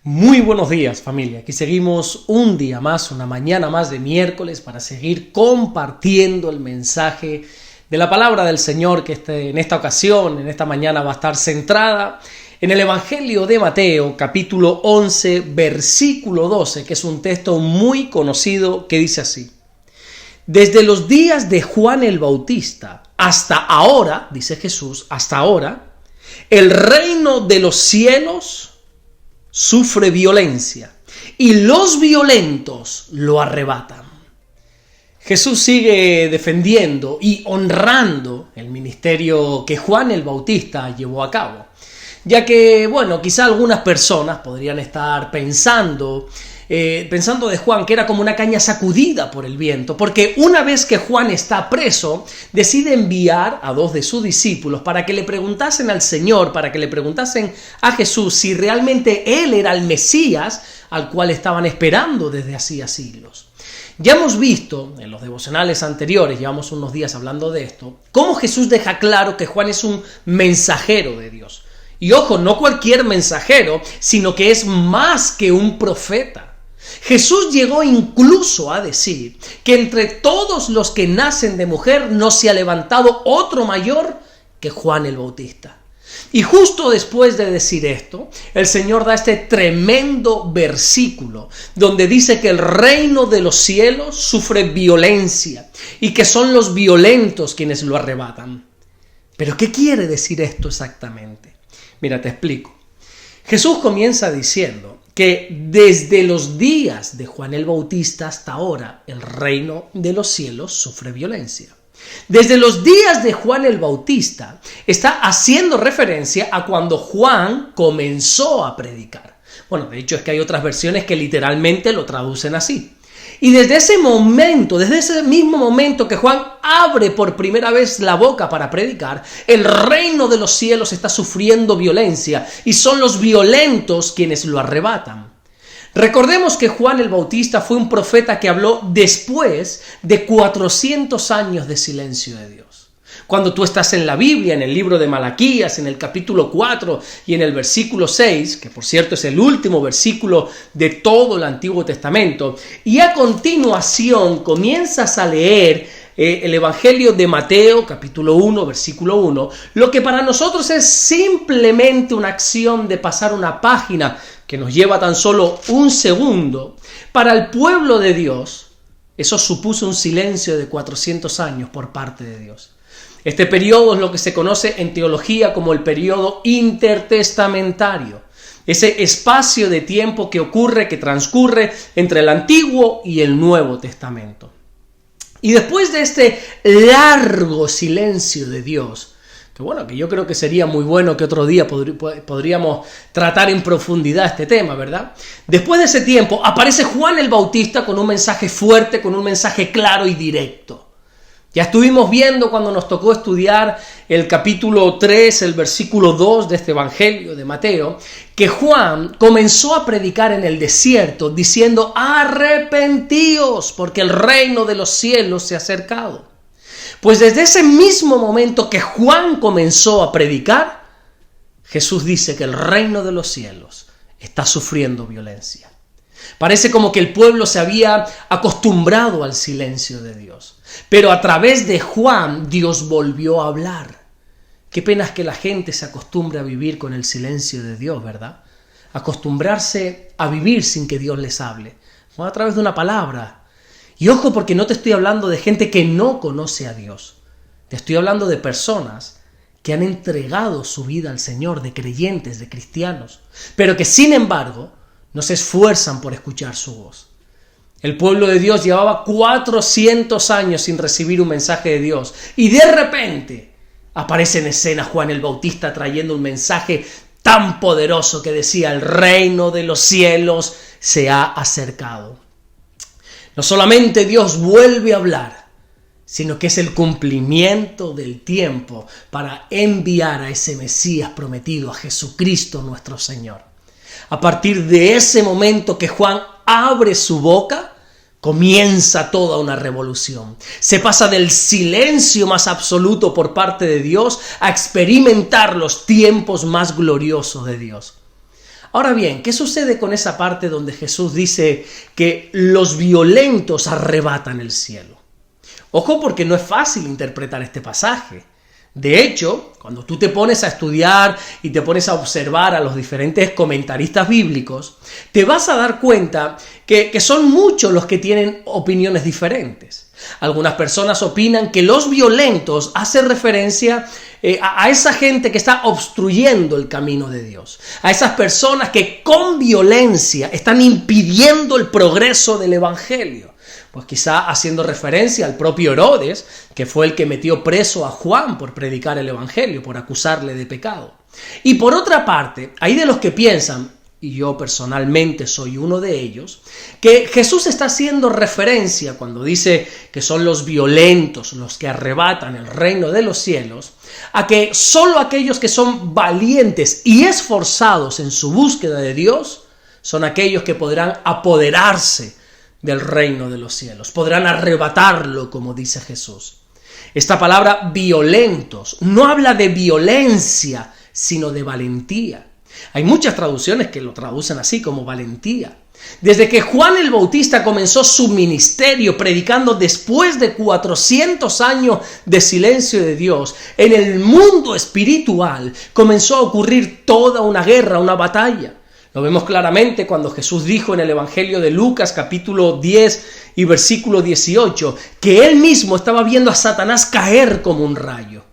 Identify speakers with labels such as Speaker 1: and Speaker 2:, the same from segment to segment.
Speaker 1: Muy buenos días, familia. Aquí seguimos un día más, una mañana más de miércoles para seguir compartiendo el mensaje de la palabra del Señor que en esta ocasión, en esta mañana va a estar centrada en el Evangelio de Mateo, capítulo 11, versículo 12, que es un texto muy conocido que dice así: Desde los días de Juan el Bautista hasta ahora, dice Jesús, hasta ahora, el reino de los cielos sufre violencia y los violentos lo arrebatan. Jesús sigue defendiendo y honrando el ministerio que Juan el Bautista llevó a cabo, ya que, quizá algunas personas podrían estar pensando de Juan que era como una caña sacudida por el viento, porque una vez que Juan está preso, decide enviar a dos de sus discípulos para que le preguntasen al Señor, para que le preguntasen a Jesús si realmente él era el Mesías al cual estaban esperando desde hacía siglos. Ya hemos visto en los devocionales anteriores, llevamos unos días hablando de esto, cómo Jesús deja claro que Juan es un mensajero de Dios. Y ojo, no cualquier mensajero, sino que es más que un profeta. Jesús llegó incluso a decir que entre todos los que nacen de mujer no se ha levantado otro mayor que Juan el Bautista. Y justo después de decir esto, el Señor da este tremendo versículo donde dice que el reino de los cielos sufre violencia y que son los violentos quienes lo arrebatan. ¿Pero qué quiere decir esto exactamente? Mira, te explico. Jesús comienza diciendo que desde los días de Juan el Bautista hasta ahora el reino de los cielos sufre violencia. Desde los días de Juan el Bautista está haciendo referencia a cuando Juan comenzó a predicar. De hecho es que hay otras versiones que literalmente lo traducen así. Y desde ese mismo momento que Juan abre por primera vez la boca para predicar, el reino de los cielos está sufriendo violencia y son los violentos quienes lo arrebatan. Recordemos que Juan el Bautista fue un profeta que habló después de 400 años de silencio de Dios. Cuando tú estás en la Biblia, en el libro de Malaquías, en el capítulo 4 y en el versículo 6, que por cierto es el último versículo de todo el Antiguo Testamento, y a continuación comienzas a leer el Evangelio de Mateo, capítulo 1, versículo 1, lo que para nosotros es simplemente una acción de pasar una página que nos lleva tan solo un segundo, para el pueblo de Dios, eso supuso un silencio de 400 años por parte de Dios. Este periodo es lo que se conoce en teología como el periodo intertestamentario. Ese espacio de tiempo que transcurre entre el Antiguo y el Nuevo Testamento. Y después de este largo silencio de Dios, que yo creo que sería muy bueno que otro día podríamos tratar en profundidad este tema, ¿verdad? Después de ese tiempo aparece Juan el Bautista con un mensaje fuerte, con un mensaje claro y directo. Ya estuvimos viendo cuando nos tocó estudiar el capítulo 3, el versículo 2 de este Evangelio de Mateo, que Juan comenzó a predicar en el desierto diciendo: arrepentíos, porque el reino de los cielos se ha acercado. Pues desde ese mismo momento que Juan comenzó a predicar, Jesús dice que el reino de los cielos está sufriendo violencia. Parece como que el pueblo se había acostumbrado al silencio de Dios. Pero a través de Juan, Dios volvió a hablar. Qué pena es que la gente se acostumbre a vivir con el silencio de Dios, ¿verdad? Acostumbrarse a vivir sin que Dios les hable. A través de una palabra. Y ojo, porque no te estoy hablando de gente que no conoce a Dios. Te estoy hablando de personas que han entregado su vida al Señor, de creyentes, de cristianos, pero que sin embargo no se esfuerzan por escuchar su voz. El pueblo de Dios llevaba 400 años sin recibir un mensaje de Dios y de repente aparece en escena Juan el Bautista trayendo un mensaje tan poderoso que decía: el reino de los cielos se ha acercado. No solamente Dios vuelve a hablar, sino que es el cumplimiento del tiempo para enviar a ese Mesías prometido, a Jesucristo nuestro Señor. A partir de ese momento que Juan abre su boca, comienza toda una revolución. Se pasa del silencio más absoluto por parte de Dios a experimentar los tiempos más gloriosos de Dios. Ahora bien, ¿qué sucede con esa parte donde Jesús dice que los violentos arrebatan el cielo? Ojo, porque no es fácil interpretar este pasaje. De hecho, cuando tú te pones a estudiar y te pones a observar a los diferentes comentaristas bíblicos, te vas a dar cuenta que son muchos los que tienen opiniones diferentes. Algunas personas opinan que los violentos hacen referencia a esa gente que está obstruyendo el camino de Dios, a esas personas que con violencia están impidiendo el progreso del evangelio. Pues quizá haciendo referencia al propio Herodes, que fue el que metió preso a Juan por predicar el evangelio, por acusarle de pecado. Y por otra parte, hay de los que piensan, y yo personalmente soy uno de ellos, que Jesús está haciendo referencia cuando dice que son los violentos los que arrebatan el reino de los cielos, a que solo aquellos que son valientes y esforzados en su búsqueda de Dios son aquellos que podrán apoderarse del reino de los cielos, podrán arrebatarlo, como dice Jesús. Esta palabra violentos no habla de violencia, sino de valentía. Hay muchas traducciones que lo traducen así, como valentía. Desde que Juan el Bautista comenzó su ministerio predicando después de 400 años de silencio de Dios, en el mundo espiritual comenzó a ocurrir toda una guerra, una batalla. Lo vemos claramente cuando Jesús dijo en el Evangelio de Lucas, capítulo 10 y versículo 18, que él mismo estaba viendo a Satanás caer como un rayo.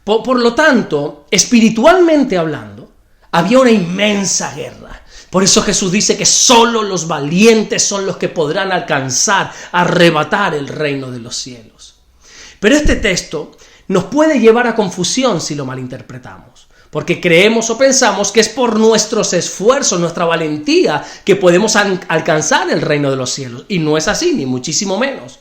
Speaker 1: Por lo tanto, espiritualmente hablando, había una inmensa guerra. Por eso Jesús dice que solo los valientes son los que podrán alcanzar, arrebatar el reino de los cielos. Pero este texto nos puede llevar a confusión si lo malinterpretamos. Porque creemos o pensamos que es por nuestros esfuerzos, nuestra valentía, que podemos alcanzar el reino de los cielos. Y no es así, ni muchísimo menos.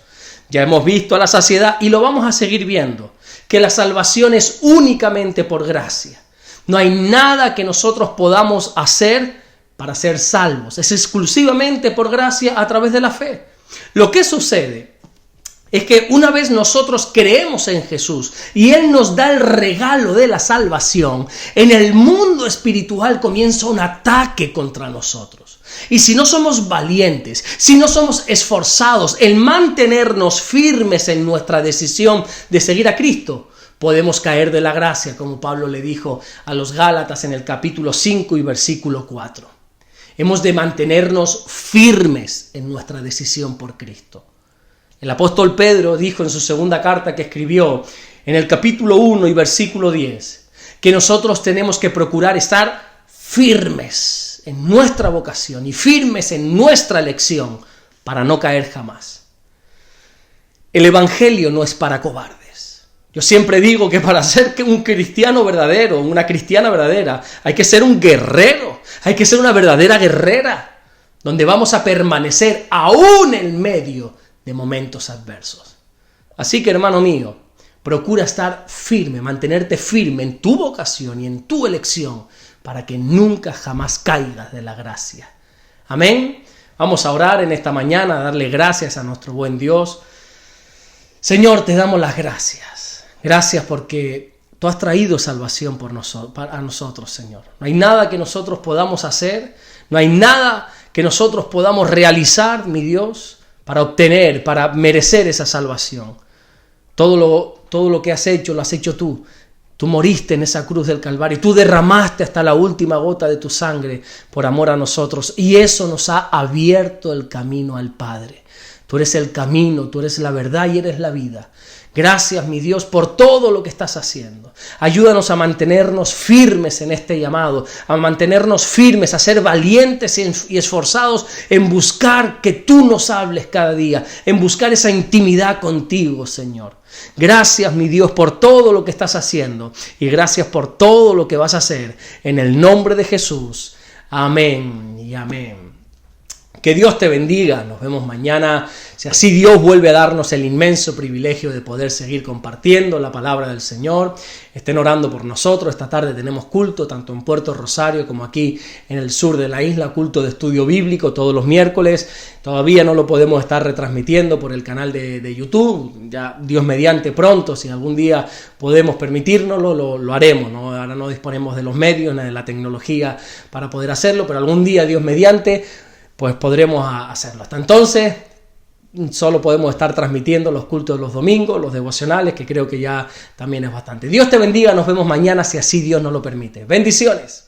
Speaker 1: Ya hemos visto a la saciedad y lo vamos a seguir viendo, que la salvación es únicamente por gracia. No hay nada que nosotros podamos hacer para ser salvos. Es exclusivamente por gracia a través de la fe. Lo que sucede es que una vez nosotros creemos en Jesús y Él nos da el regalo de la salvación, en el mundo espiritual comienza un ataque contra nosotros. Y si no somos valientes, si no somos esforzados en mantenernos firmes en nuestra decisión de seguir a Cristo, podemos caer de la gracia, como Pablo le dijo a los Gálatas en el capítulo 5 y versículo 4. Hemos de mantenernos firmes en nuestra decisión por Cristo. El apóstol Pedro dijo en su segunda carta que escribió en el capítulo 1 y versículo 10 que nosotros tenemos que procurar estar firmes en nuestra vocación y firmes en nuestra elección para no caer jamás. El evangelio no es para cobardes. Yo siempre digo que para ser un cristiano verdadero, una cristiana verdadera, hay que ser un guerrero, hay que ser una verdadera guerrera, donde vamos a permanecer aún en medio de momentos adversos. Así que, hermano mío, procura estar firme, mantenerte firme en tu vocación y en tu elección para que nunca jamás caigas de la gracia. Amén. Vamos a orar en esta mañana, a darle gracias a nuestro buen Dios. Señor, te damos las gracias. Gracias porque tú has traído salvación a nosotros, Señor. No hay nada que nosotros podamos hacer, no hay nada que nosotros podamos realizar, mi Dios, para obtener, para merecer esa salvación. Todo lo que has hecho, lo has hecho tú. Tú moriste en esa cruz del Calvario. Tú derramaste hasta la última gota de tu sangre por amor a nosotros. Y eso nos ha abierto el camino al Padre. Tú eres el camino, tú eres la verdad y eres la vida. Gracias, mi Dios, por todo lo que estás haciendo. Ayúdanos a mantenernos firmes en este llamado, a mantenernos firmes, a ser valientes y esforzados en buscar que tú nos hables cada día, en buscar esa intimidad contigo, Señor. Gracias, mi Dios, por todo lo que estás haciendo y gracias por todo lo que vas a hacer. En el nombre de Jesús. Amén y amén. Que Dios te bendiga. Nos vemos mañana, si así Dios vuelve a darnos el inmenso privilegio de poder seguir compartiendo la palabra del Señor. Estén orando por nosotros. Esta tarde tenemos culto, tanto en Puerto Rosario como aquí en el sur de la isla, culto de estudio bíblico todos los miércoles. Todavía no lo podemos estar retransmitiendo por el canal de YouTube. Ya Dios mediante pronto, si algún día podemos permitírnoslo, lo haremos, ¿no? Ahora no disponemos de los medios ni de la tecnología para poder hacerlo, pero algún día, Dios mediante, pues podremos hacerlo. Hasta entonces, solo podemos estar transmitiendo los cultos de los domingos, los devocionales, que creo que ya también es bastante. Dios te bendiga, nos vemos mañana si así Dios nos lo permite. Bendiciones.